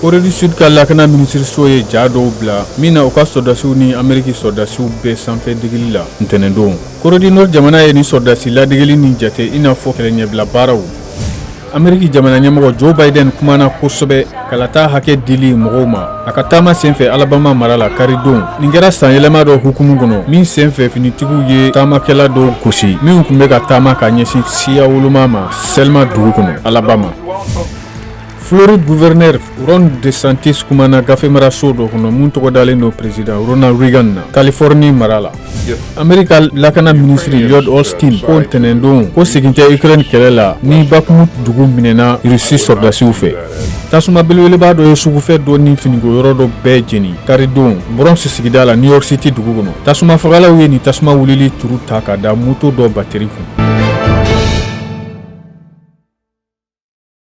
Corée du Sud ka lakana ministre ye ja dɔw bila min na u ka soldasiw ni Amérique soldasiw bɛɛ sanfɛ degeli la ntɛnɛn don. Corée du Nord jamana ye ni soldasi ladegeli ni jate i n'a fɔ kɛlɛ ɲɛbila baaraw. Amérique jamana ɲɛmɔgɔ Joe Biden kumana kosɛbɛ kalata hakɛ dili mɔgɔw ma a ka taama senfɛ Alabama mara la karidon. Nin kɛra san yɛlɛma dɔ hukumu kɔnɔ min senfɛ finitigiw ye taamakɛla dɔw gosi minnu tun bɛ ka taama ka ɲɛsin siya woloma ma Selma dugu kɔnɔ Alabama. Floride gouverneur Ron DeSantis kumana gafe maraso dɔ kɔnɔ mun tɔgɔ dalen do président Ronald Reagan na Californie mara la. Amerika lakana ministre Lloyd Austin ko ntɛnɛn don ko segin tɛ Ukraine kɛlɛ la ni Bakhmut dugu minɛna Russie soldasiw fɛ. Tasuma belebeleba dɔ ye sugufɛ dɔ ni finiko yɔrɔ dɔ bɛɛ jeni karidon Bronx sigida la New York City dugu kɔnɔ. Tasuma fagalaw ye ni tasuma wulili turu ta ka da moto dɔ bateri kun.